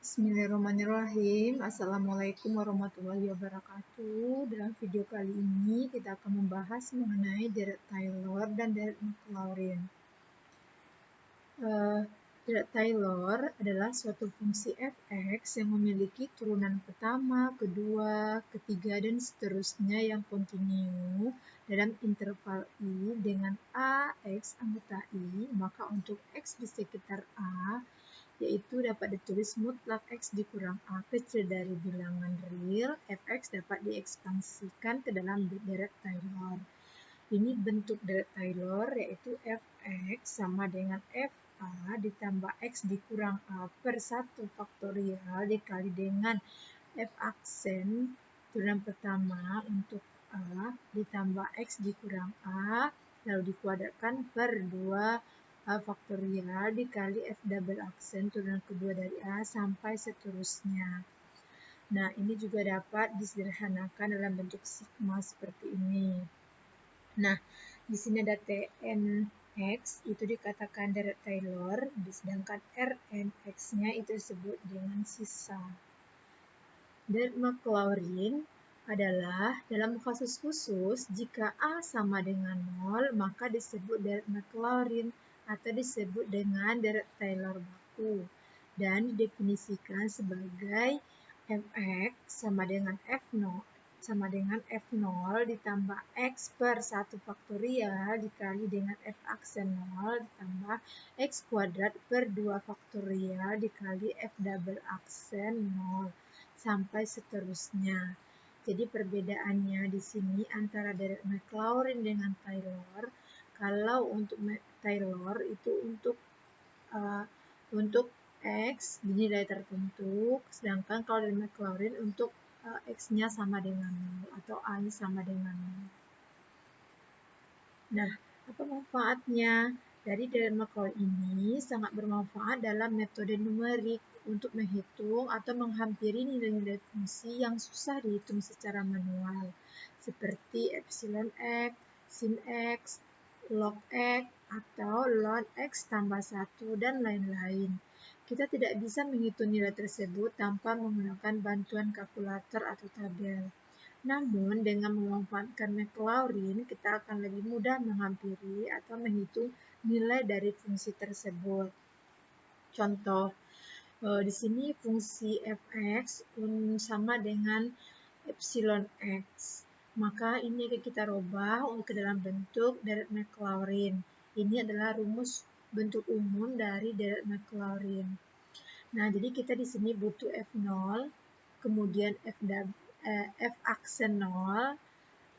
Bismillahirrahmanirrahim. Assalamualaikum warahmatullahi wabarakatuh. Dalam video kali ini kita akan membahas mengenai deret Taylor dan deret Maclaurin. Deret Taylor adalah suatu fungsi f(x) yang memiliki turunan pertama, kedua, ketiga, dan seterusnya yang kontinu dalam interval I dengan a x anggota I. Maka untuk x di sekitar A yaitu dapat ditulis mutlak x dikurang a kecil dari bilangan real, fx dapat diekspansikan ke dalam deret Taylor. Ini bentuk deret Taylor yaitu fx sama dengan fa ditambah x dikurang a per 1 faktorial dikali dengan f aksen turunan pertama untuk a ditambah x dikurang a lalu dikuadratkan per 2 faktorial dikali f double aksen turunan kedua dari A sampai seterusnya. Nah, ini juga dapat disederhanakan dalam bentuk sigma seperti ini. Nah, di sini ada Tnx itu dikatakan deret Taylor, sedangkan Rnx-nya itu disebut dengan sisa. Deret Maclaurin adalah dalam kasus khusus jika A sama dengan 0 maka disebut deret Maclaurin atau disebut dengan deret Taylor baku dan didefinisikan sebagai fx sama dengan f0 ditambah x per 1 faktorial dikali dengan f aksen 0 ditambah x kuadrat per 2 faktorial dikali f double aksen 0 sampai seterusnya. Jadi perbedaannya di sini antara deret Maclaurin dengan Taylor. Kalau untuk Taylor itu untuk x di nilai tertentu, sedangkan kalau dari Maclaurin untuk x-nya sama dengan 0 atau a-nya sama dengan 0. Nah, apa manfaatnya? Dari deret Maclaurin ini sangat bermanfaat dalam metode numerik untuk menghitung atau menghampiri nilai-nilai fungsi yang susah dihitung secara manual, seperti epsilon x, sin x, log x, atau ln x tambah 1, dan lain-lain. Kita tidak bisa menghitung nilai tersebut tanpa menggunakan bantuan kalkulator atau tabel. Namun, dengan memanfaatkan Maclaurin, kita akan lebih mudah menghampiri atau menghitung nilai dari fungsi tersebut. Contoh, di sini fungsi fx sama dengan epsilon x. Maka ini akan kita rubah ke dalam bentuk deret Maclaurin. Ini adalah rumus bentuk umum dari deret Maclaurin. Nah, jadi kita di sini butuh f0, kemudian f aksen 0,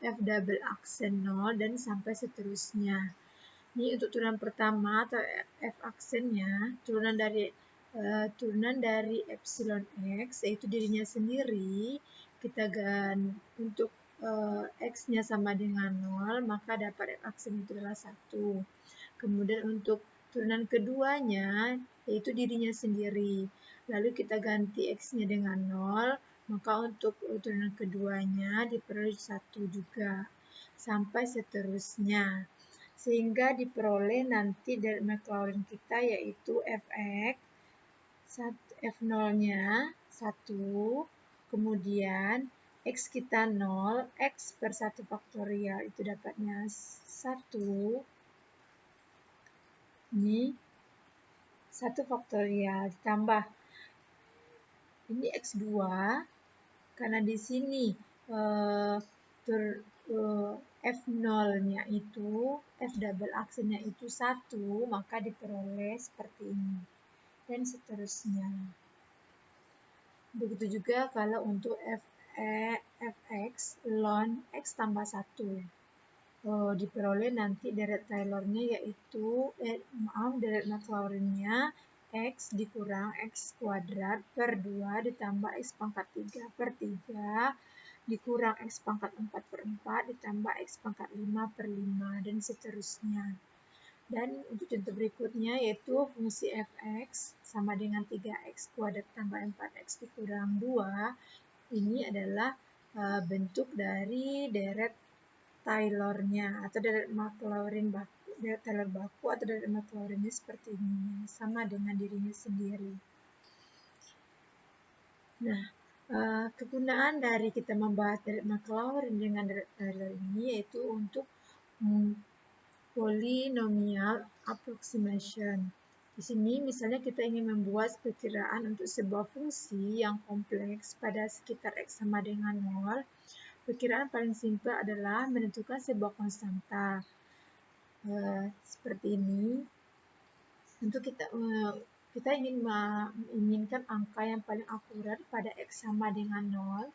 f double aksen 0, dan sampai seterusnya. Ini untuk turunan pertama atau f aksennya, turunan dari epsilon x, yaitu dirinya sendiri, kita untuk x-nya sama dengan 0, maka dapat f aksen itu adalah 1. Kemudian untuk turunan keduanya, yaitu dirinya sendiri. Lalu kita ganti x-nya dengan 0, maka untuk turunan keduanya diperoleh 1 juga. Sampai seterusnya. Sehingga diperoleh nanti dari Maclaurin kita yaitu fx, f0-nya 1, kemudian x kita 0, x per 1 faktorial itu dapatnya 1. Ini 1 faktorial ditambah ini x2 karena di sini f0-nya itu f double aksennya itu 1, maka diperoleh seperti ini dan seterusnya. Begitu juga kalau untuk fx ln x tambah 1. Diperoleh nanti deret Taylor-nya yaitu deret Maclaurin-nya x dikurang x kuadrat per 2 ditambah x pangkat 3 per 3 dikurang x pangkat 4 per 4 ditambah x pangkat 5 per 5 dan seterusnya. Dan untuk contoh berikutnya yaitu fungsi fx sama dengan 3x kuadrat tambah 4x dikurang 2. Ini adalah bentuk dari deret Taylor-nya atau deret Maclaurin baku, deret Taylor baku atau deret Maclaurin-nya seperti ini, sama dengan dirinya sendiri. Nah, kegunaan dari kita membahas dari Maclaurin dengan Taylor ini yaitu untuk polynomial approximation. Di sini misalnya kita ingin membuat perkiraan untuk sebuah fungsi yang kompleks pada sekitar X sama dengan 0. Perkiraan paling simpel adalah menentukan sebuah konstanta. Seperti ini. Untuk kita menginginkan angka yang paling akurat pada X sama dengan 0.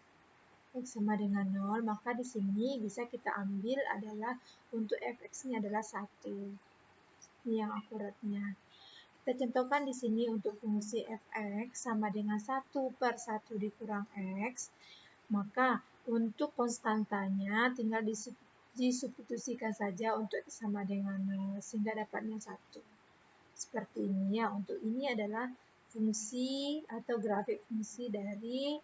X sama dengan 0, maka di sini bisa kita ambil adalah untuk fx-nya adalah 1. Ini yang akuratnya. Kita contohkan di sini untuk fungsi fx sama dengan 1/1 dikurang x, maka untuk konstantanya tinggal disubstitusikan saja untuk x sama dengan 0, sehingga dapatnya 1. Seperti ini ya. Untuk ini adalah fungsi atau grafik fungsi dari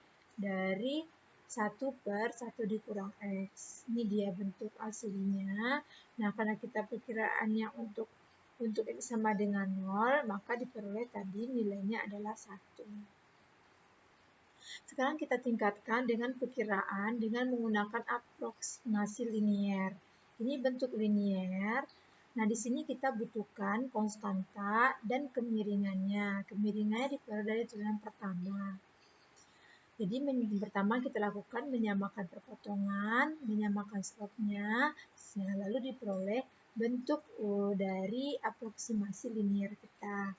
1/1 dikurang X. Ini dia bentuk aslinya. Nah, karena kita perkiraannya untuk X sama dengan 0, maka diperoleh tadi nilainya adalah 1. Sekarang kita tingkatkan dengan perkiraan dengan menggunakan aproksimasi linier. Ini bentuk linier. Nah, di sini kita butuhkan konstanta dan kemiringannya. Kemiringannya diperoleh dari turunan pertama. Jadi, pertama kita lakukan menyamakan perpotongan, menyamakan slope-nya, lalu diperoleh bentuk dari aproksimasi linier kita.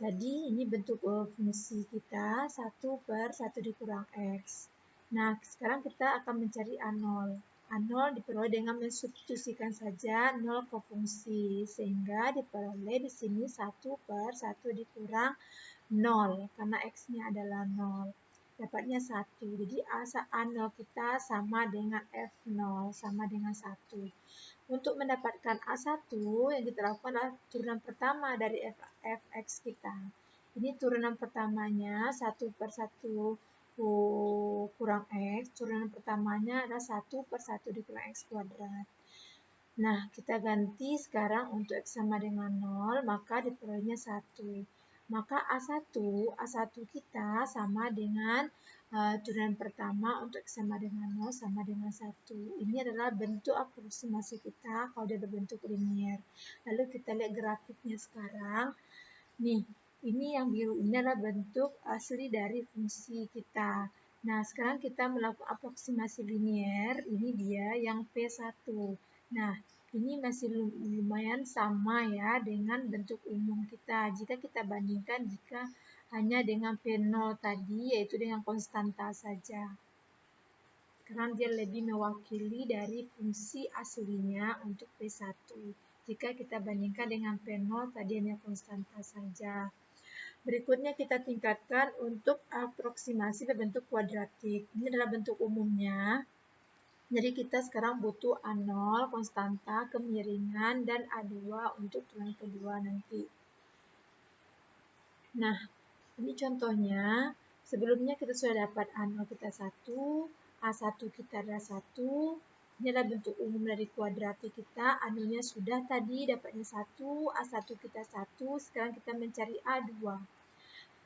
Tadi ini bentuk fungsi kita 1/1 dikurang X. Nah, sekarang kita akan mencari A0. A0 diperoleh dengan mensubstitusikan saja 0 ke fungsi, sehingga diperoleh di sini 1/1 dikurang 0, karena X-nya adalah 0. Dapatnya 1. Jadi A0 kita sama dengan F0, sama dengan 1. Untuk mendapatkan A1, yang kita lakukan adalah turunan pertama dari fx kita. Ini turunan pertamanya 1/1 kurang X. Turunan pertamanya adalah 1/1 dikurang X kuadrat. Nah, kita ganti sekarang untuk X sama dengan 0, maka diperolehnya 1. Maka A1 kita sama dengan turunan pertama untuk X sama dengan 0 sama dengan 1. Ini adalah bentuk aproksimasi kita kalau dia berbentuk linier. Lalu kita lihat grafiknya sekarang. Nih, ini yang biru ini adalah bentuk asli dari fungsi kita. Nah, sekarang kita melakukan aproksimasi linier. Ini dia yang P1. Nah, ini masih lumayan sama ya dengan bentuk umum kita. Jika kita bandingkan jika hanya dengan P0 tadi, yaitu dengan konstanta saja. Karena dia lebih mewakili dari fungsi aslinya untuk P1. Jika kita bandingkan dengan P0 tadi hanya konstanta saja. Berikutnya kita tingkatkan untuk aproksimasi berbentuk kuadratik. Ini adalah bentuk umumnya. Jadi kita sekarang butuh A0, konstanta, kemiringan, dan A2 untuk turunan kedua nanti. Nah, ini contohnya. Sebelumnya kita sudah dapat A0 kita 1, A1 kita adalah 1. Ini adalah bentuk umum dari kuadratik kita. A0-nya sudah tadi, dapatnya 1, A1 kita 1. Sekarang kita mencari A2.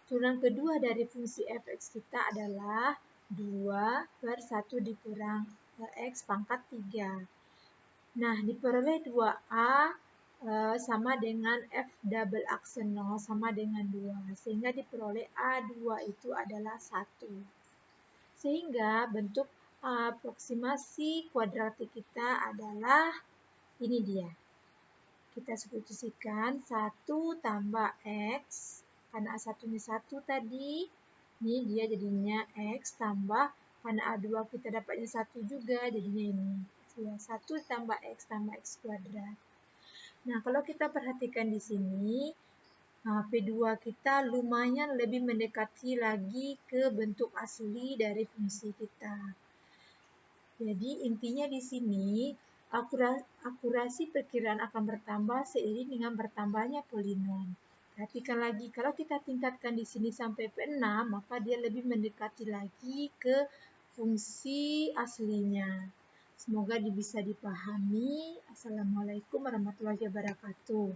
Turunan kedua dari fungsi fx kita adalah 2/1 dikurang X pangkat 3. Nah, diperoleh 2A sama dengan F double aksen 0 sama dengan 2. Sehingga diperoleh A2 itu adalah 1. Sehingga bentuk aproksimasi kuadratik kita adalah ini dia. Kita substitusikan 1 tambah X. Karena A1-nya 1 tadi, ini dia jadinya X tambah, karena A2 kita dapatnya 1 juga, jadinya ini. 1 tambah X tambah X kuadrat. Nah, kalau kita perhatikan di sini, P2 kita lumayan lebih mendekati lagi ke bentuk asli dari fungsi kita. Jadi, intinya di sini, akurasi perkiraan akan bertambah seiring dengan bertambahnya polinom. Perhatikan lagi, kalau kita tingkatkan di sini sampai P6, maka dia lebih mendekati lagi ke fungsi aslinya. Semoga bisa dipahami. Assalamualaikum warahmatullahi wabarakatuh.